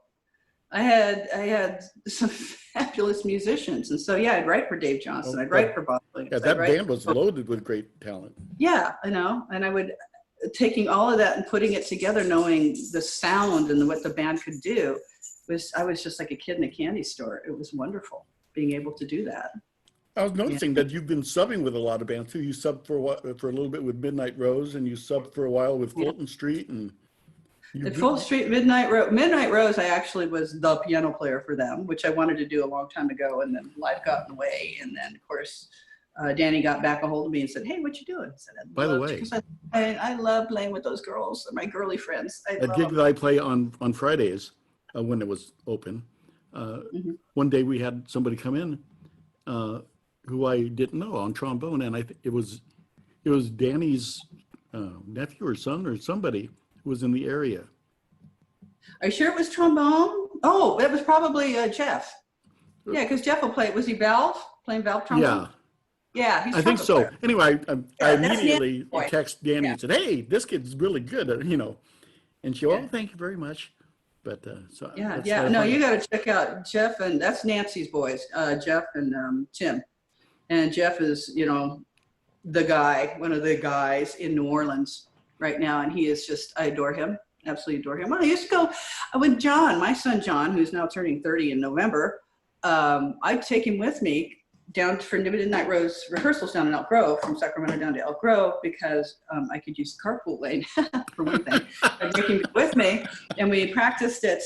I had some fabulous musicians. And so, yeah, I'd write for Dave Johnson. I'd write for Bob Williams. Yeah, that band was loaded with great talent. Yeah, I know. And I would, taking all of that and putting it together, knowing the sound and what the band could do, I was just like a kid in a candy store. It was wonderful being able to do that. I was noticing that you've been subbing with a lot of bands too. You subbed for a little bit with Midnight Rose, and you subbed for a while with Fulton Street, and At Fulton Street, Midnight Rose, I actually was the piano player for them, which I wanted to do a long time ago, and then life got in the way. And then, of course, Danny got back a hold of me and said, "Hey, what you doing?" I said, by the way, I love playing with those girls. They're my girly friends. a gig that I play on Fridays when it was open. One day we had somebody come in who I didn't know on trombone, and it was Danny's nephew or son or somebody who was in the area. Are you sure it was trombone? Oh, that was probably Jeff. Yeah, because Jeff will play. Was he playing valve trombone? Yeah. Yeah, he's I think so. player. Anyway, I immediately Nancy. texted Danny and said, "Hey, this kid's really good," you know. And she, "Oh, thank you very much." But so yeah. No, you got to check out Jeff, and that's Nancy's boys, Jeff and Tim. And Jeff is, you know, the guy, one of the guys in New Orleans right now, and he is just, I adore him, absolutely adore him. I used to go with John, my son John, who's now turning 30 in November. I'd take him with me down for Midnight Rose rehearsals down in Elk Grove, from Sacramento down to Elk Grove, because I could use the carpool lane for one thing. I'd bring him with me, and we practiced at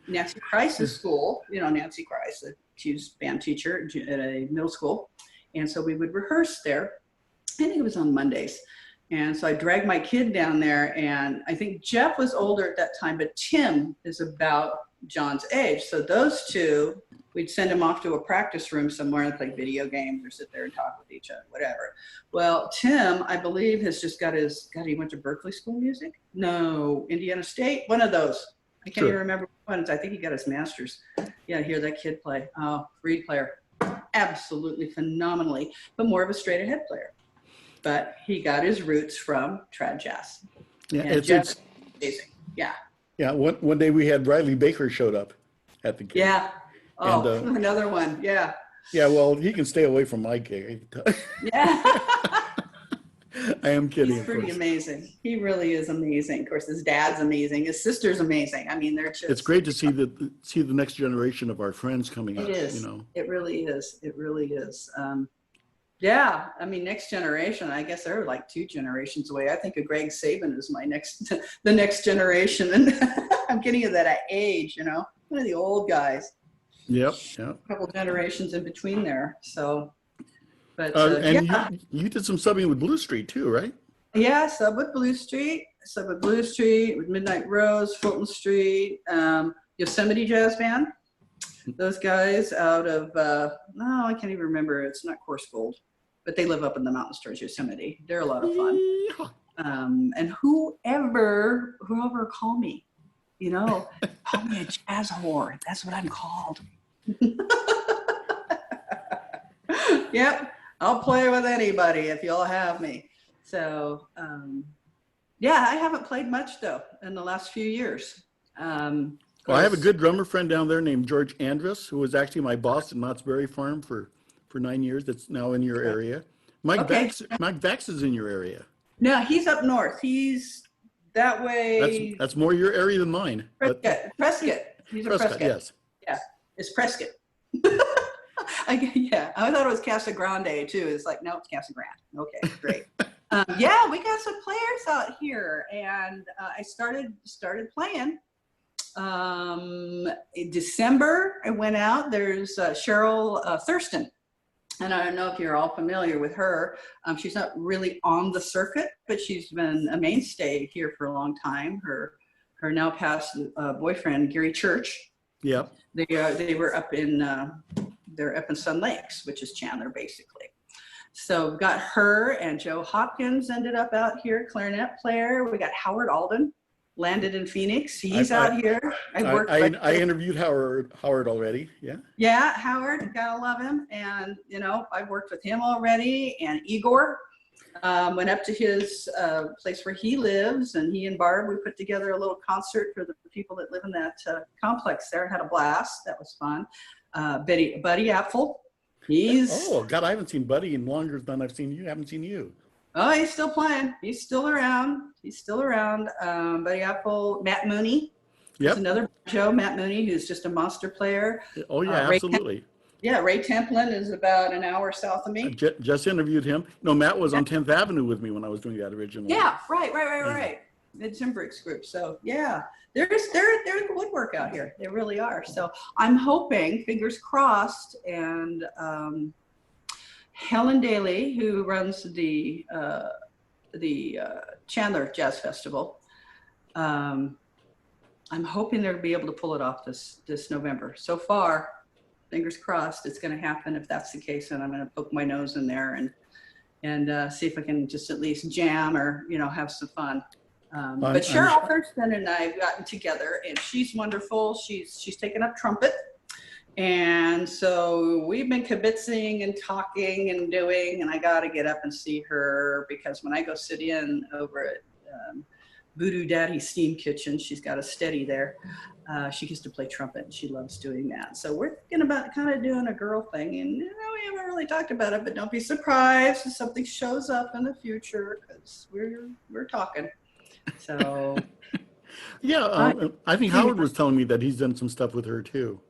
Nancy Christ's school. You know, Nancy Christ, she was band teacher at a middle school, and so we would rehearse there. I think it was on Mondays. And so I dragged my kid down there, and I think Jeff was older at that time, but Tim is about John's age. So those two, we'd send him off to a practice room somewhere and play video games or sit there and talk with each other, whatever. Well, Tim, I believe, has just got he went to Berkeley School of Music? No, Indiana State, one of those. I can't even remember which ones. I think he got his master's. Yeah, hear that kid play. Oh, reed player. Absolutely phenomenally, but more of a straight ahead player. But he got his roots from trad jazz. Yeah, and it's amazing. Yeah. Yeah, one day we had Riley Baker showed up at the gig. Yeah. Oh, And, another one. Yeah. Yeah, well, he can stay away from my gig. Yeah. I am kidding. He's pretty amazing. He really is amazing. Of course, his dad's amazing. His sister's amazing. I mean, they're just. It's great to see the next generation of our friends coming up. It is. You know. It really is. It really is. Yeah, I mean, next generation, I guess they're like 2 generations away. I think of Greg Saban as the next generation. And I'm getting to that age, you know, one of the old guys. Yep. A couple generations in between there. So, but and yeah. you did some subbing with Blue Street too, right? Yeah, sub with Blue Street, with Midnight Rose, Fulton Street, Yosemite Jazz Band. Those guys out of, no, I can't even remember. It's not Coarse Gold, but they live up in the mountains towards Yosemite. They're a lot of fun. And whoever call me, you know, call me a jazz whore. That's what I'm called. Yep. I'll play with anybody if you'll have me. So, yeah, I haven't played much though in the last few years. Well, I have a good drummer friend down there named George Andrus, who was actually my boss at Knott's Berry Farm for 9 years. That's now in your area. Mike Vax is in your area. No, he's up north. He's that way. That's more your area than mine. Prescott. He's a Prescott. Yes. Yeah, it's Prescott. Yeah, I thought it was Casa Grande too. It's like, no, it's Casa Grande. Okay, great. Yeah, we got some players out here, and I started playing. In December, I went out. There's Cheryl Thurston, and I don't know if you're all familiar with her. She's not really on the circuit, but she's been a mainstay here for a long time. Her now passed boyfriend Gary Church. Yeah. They were up in they're up in Sun Lakes, which is Chandler basically. So we've got her, and Joe Hopkins ended up out here, clarinet player. We got Howard Alden. Landed in Phoenix. He's out here. I interviewed Howard already. Yeah. Yeah, Howard, gotta love him. And you know, I've worked with him already. And Igor went up to his place where he lives, and he and Barb, we put together a little concert for the people that live in that complex there. Had a blast. That was fun. Buddy Apfel. Oh God, I haven't seen Buddy in longer than I've seen you. Haven't seen you. Oh, he's still playing. He's still around. Buddy Apple, Matt Mooney. Yep. There's another Joe, Matt Mooney, who's just a monster player. Oh, yeah, absolutely. Ray Templin is about an hour south of me. Just interviewed him. No, Matt was on 10th Avenue with me when I was doing that originally. Yeah, right. The Timbrix group. So, yeah, they're in the woodwork out here. They really are. So I'm hoping, fingers crossed, and Helen Daly, who runs the Chandler Jazz Festival, I'm hoping they'll be able to pull it off this November. So far, fingers crossed, it's going to happen. If that's the case, and I'm going to poke my nose in there and see if I can just at least jam or have some fun. But Cheryl Thurston and I have gotten together, and she's wonderful. She's taken up trumpet. And so we've been kibitzing and talking and doing, and I got to get up and see her, because when I go sit in over at Voodoo Daddy's Steam Kitchen, she's got a steady there. She gets to play trumpet, and she loves doing that. So we're thinking about kind of doing a girl thing, and we haven't really talked about it, but don't be surprised if something shows up in the future, because we're talking. So yeah, I think Howard was telling me that he's done some stuff with her too.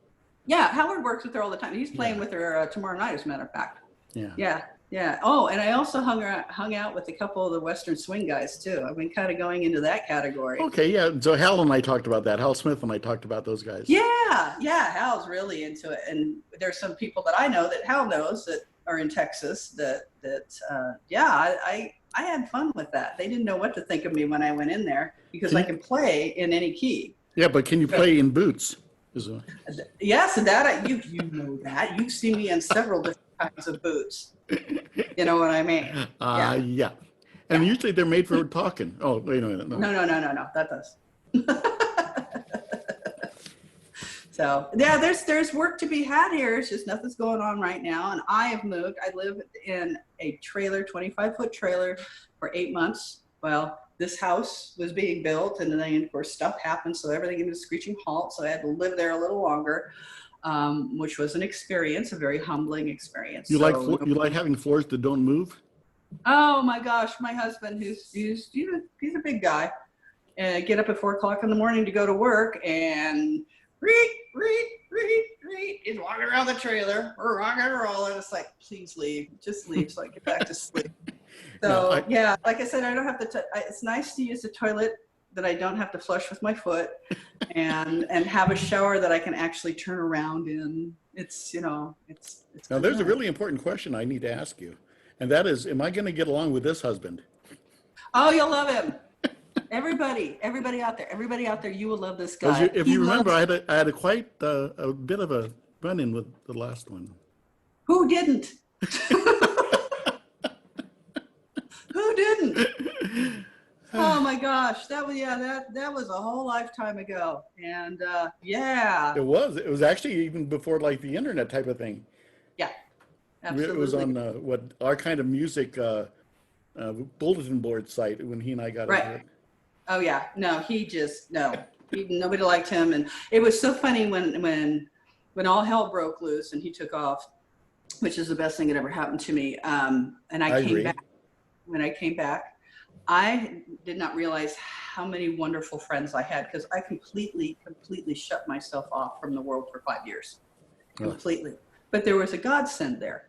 Yeah, Howard works with her all the time. He's playing Yeah. with her tomorrow night, as a matter of fact. Yeah. Yeah, yeah. Oh, and I also hung out with a couple of the Western swing guys too. I've been kind of going into that category. Okay, yeah. So Hal and I talked about that. Hal Smith and I talked about those guys. Yeah, yeah. Hal's really into it, and there's some people that I know that Hal knows that are in Texas. I had fun with that. They didn't know what to think of me when I went in there because I can play in any key. Yeah, but can you play in boots? Yes, you know that. You've seen me in several different kinds of boots. You know what I mean? Yeah. And usually they're made for talking. Oh, wait a minute. No. That does. So yeah, there's work to be had here. It's just nothing's going on right now. And I have moved. I live in a trailer, 25-foot trailer, for 8 months. Well, this house was being built, and then of course stuff happened, so everything came to a screeching halt. So I had to live there a little longer, which was an experience, a very humbling experience. You like having floors that don't move? Oh my gosh, my husband, he's a big guy, and get up at 4 o'clock in the morning to go to work, and read. He's walking around the trailer, we're rocking and rolling. It's like, please leave, just leave so I get back to sleep. So yeah, like I said, I don't have to. It's nice to use the toilet that I don't have to flush with my foot, and have a shower that I can actually turn around in. It's Now there's a really important question I need to ask you, and that is, am I going to get along with this husband? Oh, you'll love him. Everybody out there, you will love this guy. If you remember, I had quite a bit of a run-in with the last one. Who didn't? Who didn't? Oh my gosh, that was a whole lifetime ago, and yeah. It was actually even before like the internet type of thing. Yeah, absolutely. It was on our kind of music bulletin board site when he and I got into it. Oh yeah, no, nobody liked him, and it was so funny when all hell broke loose and he took off, which is the best thing that ever happened to me. And I came back. When I came back, I did not realize how many wonderful friends I had, because I completely shut myself off from the world for 5 years, completely. But there was a godsend there,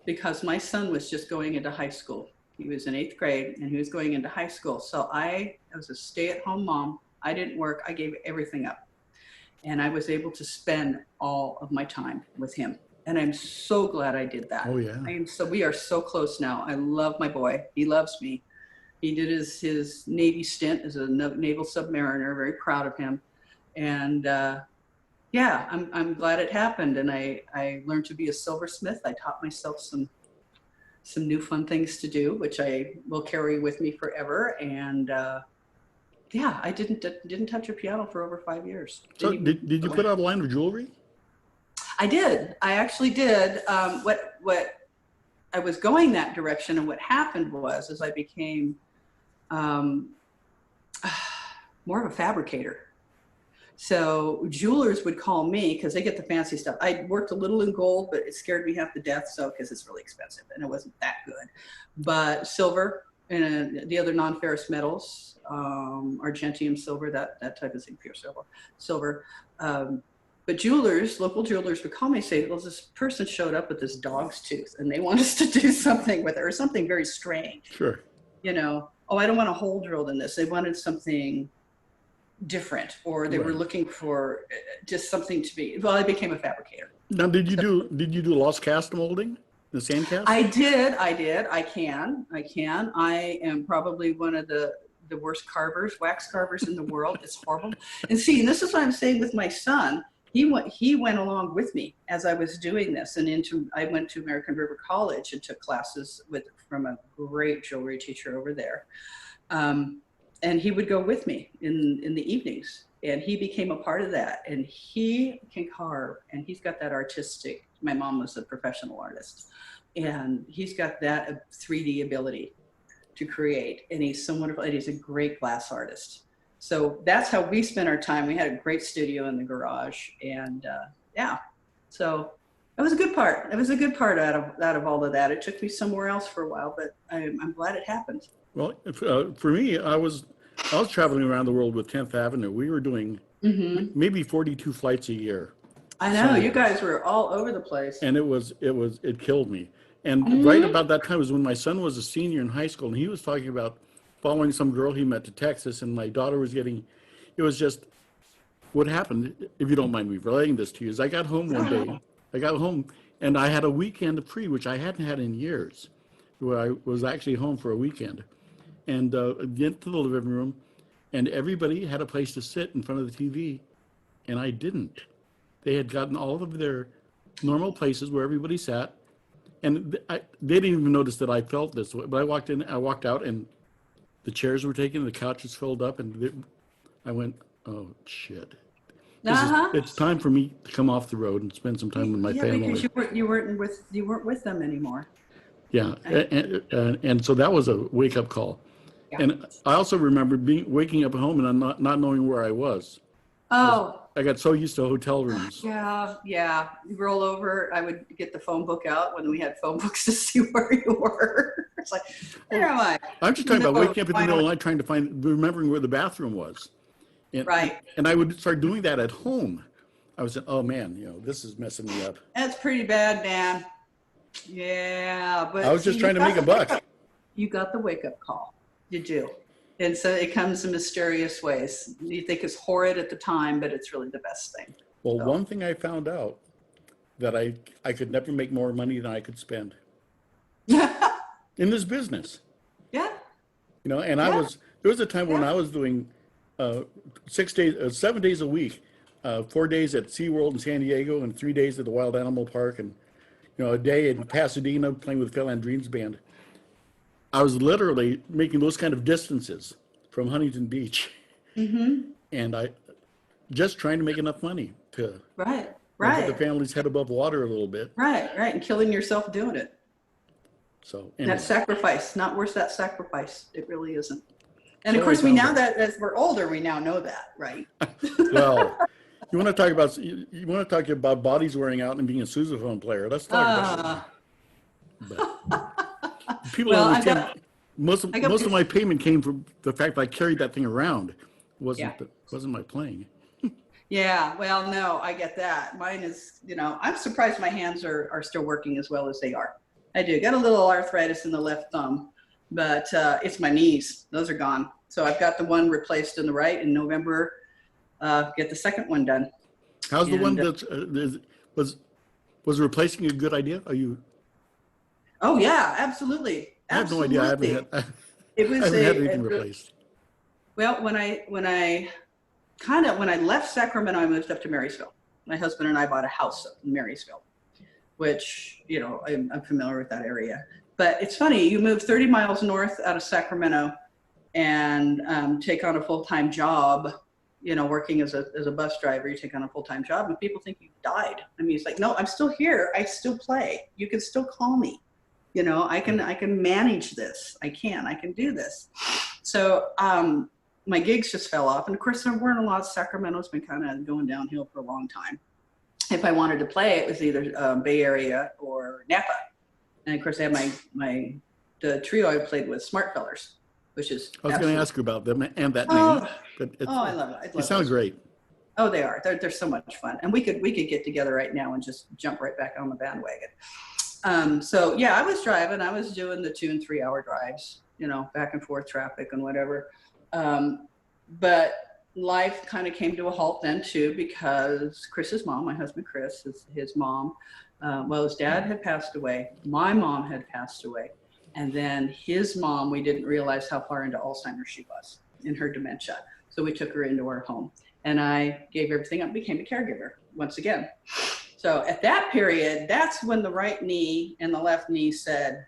because my son was just going into high school. He was in 8th grade and he was going into high school. So I was a stay-at-home mom. I didn't work. I gave everything up. And I was able to spend all of my time with him. And I'm so glad I did that. Oh, yeah. We are so close now. I love my boy. He loves me. He did his Navy stint as a naval submariner. Very proud of him. And yeah, I'm glad it happened. And I learned to be a silversmith. I taught myself some new fun things to do, which I will carry with me forever. And yeah, I didn't touch a piano for over 5 years. So did you put out a line of jewelry? I did. I actually did. What I was going that direction, and what happened was, as I became more of a fabricator. So jewelers would call me because they get the fancy stuff. I worked a little in gold, but it scared me half to death. So, because it's really expensive and it wasn't that good. But silver and the other non-ferrous metals, argentium silver, that type of thing, pure silver. But local jewelers would call me and say, well, this person showed up with this dog's tooth and they want us to do something with it, or something very strange. Sure. Oh, I don't want a hole drilled in this. They wanted something different, or they were looking for just something to be. Well, I became a fabricator. Now, did you do lost cast molding, the sand cast? I did. I can. I am probably one of the worst wax carvers in the world. It's horrible. And see, and this is what I'm saying with my son. He went along with me as I was doing this, and I went to American River College and took classes from a great jewelry teacher over there. And he would go with me in the evenings, and he became a part of that. And he can carve, and he's got that artistic. My mom was a professional artist, and he's got that 3D ability to create. And he's so wonderful, and he's a great glass artist. So that's how we spent our time. We had a great studio in the garage, and yeah. So that was a good part. It was a good part out of all of that. It took me somewhere else for a while, but I'm glad it happened. Well, for me, I was traveling around the world with 10th Avenue. We were doing maybe 42 flights a year. I know, So- you guys were all over the place. And it killed me. And right about that time was when my son was a senior in high school, and he was talking about following some girl he met to Texas, and my daughter was getting, it was just, what happened, if you don't mind me relating this to you, is I got home one day, and I had a weekend free, which I hadn't had in years, where I was actually home for a weekend. And get to the living room, and everybody had a place to sit in front of the TV, and I didn't. They had gotten all of their normal places where everybody sat, and they didn't even notice that I felt this way. But I walked out, and the chairs were taken, the couches filled up, and I went, oh shit. It's time for me to come off the road and spend some time with my family. Because you weren't with them anymore. Yeah, and so that was a wake up call. Yeah. And I also remember waking up at home and not knowing where I was. Oh, I got so used to hotel rooms. yeah. You roll over. I would get the phone book out when we had phone books to see where you were. It's like, where am I? I'm just talking about waking up in the middle of the night trying to remembering where the bathroom was. And, Right. And I would start doing that at home. I was saying, oh man, this is messing me up. That's pretty bad, Dan. Yeah, but I was just trying to make a buck. You got the wake up call. You do. And so it comes in mysterious ways. You think it's horrid at the time, but it's really the best thing. Well, So. one thing I found out that I could never make more money than I could spend in this business. Yeah. And Yeah. there was a time when I was doing 7 days a week, 4 days at SeaWorld in San Diego and 3 days at the Wild Animal Park, and a day in Pasadena playing with Phil Andreen's band. I was literally making those kind of distances from Huntington Beach, and I just trying to make enough money to Right. get the family's head above water a little bit. Right. And killing yourself doing it. So That sacrifice, not worth that sacrifice. It really isn't. And of Sorry course, we about now that as we're older, we now know that, right? well, you want to talk about bodies wearing out and being a sousaphone player? Let's talk about it. But people Well, don't understand. Most of my payment came from the fact that I carried that thing around. Wasn't my playing. Yeah, well, no, I get that. Mine is, I'm surprised my hands are still working as well as they are. I do. Got a little arthritis in the left thumb, but it's my knees. Those are gone. So I've got the one replaced in the right in November. Get the second one done. How's the one that was replacing a good idea? Are you? Oh yeah, absolutely. I have no idea. I haven't had anything replaced. Well, when I left Sacramento, I moved up to Marysville. My husband and I bought a house up in Marysville, which, I'm familiar with that area. But it's funny, you move 30 miles north out of Sacramento and take on a full-time job, working as a bus driver, you take on a full-time job and people think you died. I mean, it's like, no, I'm still here. I still play. You can still call me. I can manage this. I can do this. So my gigs just fell off. And of course, there weren't a lot. Sacramento's been kind of going downhill for a long time. If I wanted to play, it was either Bay Area or Napa. And of course, I had the trio I played with, Smart Fellers, which is. I was going to ask you about them and that name. I love it. They sound great. Oh, they are. They're so much fun. And we could get together right now and just jump right back on the bandwagon. So yeah, I was driving. I was doing the 2 and 3 hour drives, back and forth traffic and whatever. But life kind of came to a halt then too, because Chris's mom, my husband Chris, his mom, his dad had passed away. My mom had passed away. And then his mom, we didn't realize how far into Alzheimer's she was in her dementia. So we took her into our home and I gave everything up, became a caregiver once again. So at that period, that's when the right knee and the left knee said,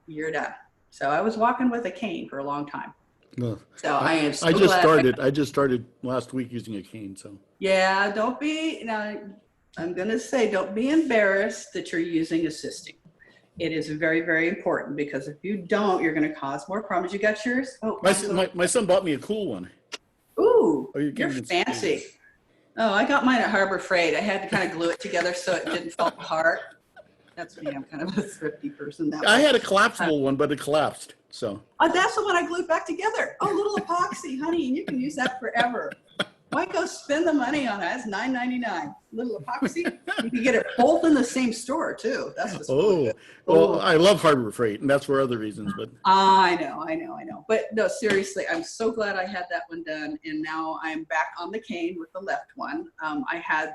you're done. So I was walking with a cane for a long time. No. So I am so I just glad. I just started last week using a cane. So Yeah, don't be, I'm going to say, don't be embarrassed that you're using assisting. It is very, very important because if you don't, you're going to cause more problems. You got yours? Oh, my son bought me a cool one. Ooh, You're you're fancy. Oh, I got mine at Harbor Freight. I had to kind of glue it together so it didn't fall apart. That's me. I'm kind of a thrifty person. I had a collapsible one, but it collapsed. So that's the one I glued back together. Oh, little epoxy, honey, and you can use that forever. Why go spend the money on it? That's $9.99. Little epoxy. You can get it both in the same store too. That's what's really good. Well, I love Harbor Freight, and that's for other reasons, but I know. But no, seriously, I'm so glad I had that one done, and now I'm back on the cane with the left one. I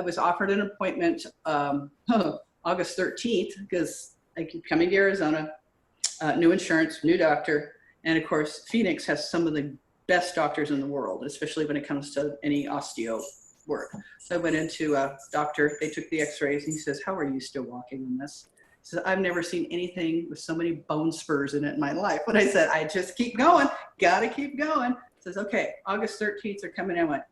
was offered an appointment August 13th because I keep coming to Arizona, new insurance, new doctor, and of course, Phoenix has some of the best doctors in the world, especially when it comes to any osteo work. So I went into a doctor, they took the x-rays, and he says, how are you still walking in this? He says, I've never seen anything with so many bone spurs in it in my life. But I said, I just keep going, gotta keep going. He says, okay, August 13th are coming in. I went,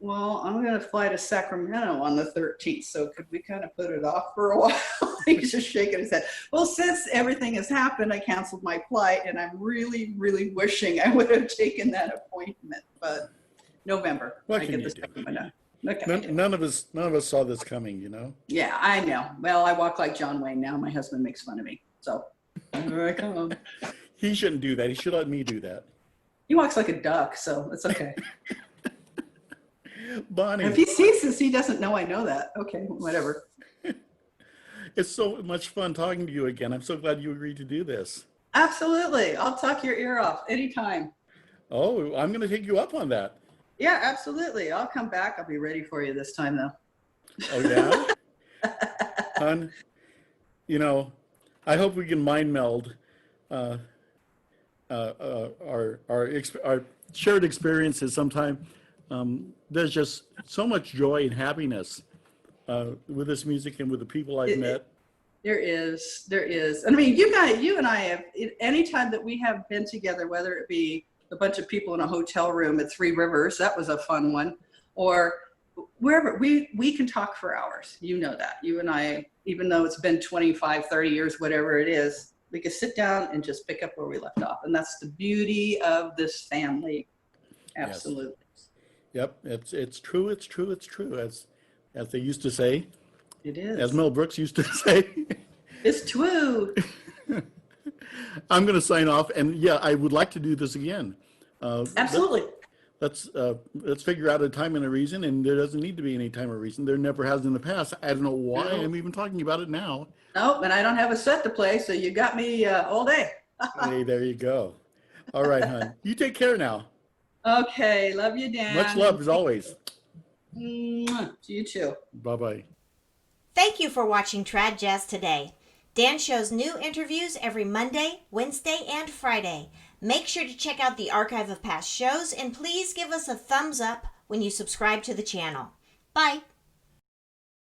well, I'm gonna fly to Sacramento on the 13th, so could we kind of put it off for a while? He's just shaking his head. Well, since everything has happened, I canceled my flight, and I'm really, really wishing I would have taken that appointment. But November, what I can get you the do? second one done. What can I do? None of us saw this coming, you know? Yeah, I know. Well, I walk like John Wayne now. My husband makes fun of me. So here I come. He shouldn't do that. He should let me do that. He walks like a duck, so it's okay. Bonnie, If he sees this, he doesn't know I know that. Okay, whatever. it's so much fun talking to you again. I'm so glad you agreed to do this. Absolutely. I'll talk your ear off anytime. Oh, I'm going to take you up on that. Yeah, absolutely. I'll come back. I'll be ready for you this time, though. Oh, yeah? Hon, you know, I hope we can mind meld our shared experiences sometime. There's just so much joy and happiness with this music and with the people I've met. There is. I mean, you and I have, anytime that we have been together, whether it be a bunch of people in a hotel room at Three Rivers, that was a fun one, or wherever, we can talk for hours. You know that. You and I, even though it's been 25, 30 years, whatever it is, we can sit down and just pick up where we left off. And that's the beauty of this family. Absolutely. Yes. Yep, it's true, as they used to say. It is. As Mel Brooks used to say. It's true. I'm going to sign off, and yeah, I would like to do this again. Absolutely. Let's figure out a time and a reason, and there doesn't need to be any time or reason. There never has in the past. I don't know why I'm even talking about it now. Nope, and I don't have a set to play, so you got me all day. Hey, there you go. All right, hon. You take care now. Okay, love you, Dan. Much love as always. Mwah. To you too. Bye-bye. Thank you for watching Trad Jazz Today. Dan shows new interviews every Monday, Wednesday, and Friday. Make sure to check out the archive of past shows, and please give us a thumbs up when you subscribe to the channel. Bye.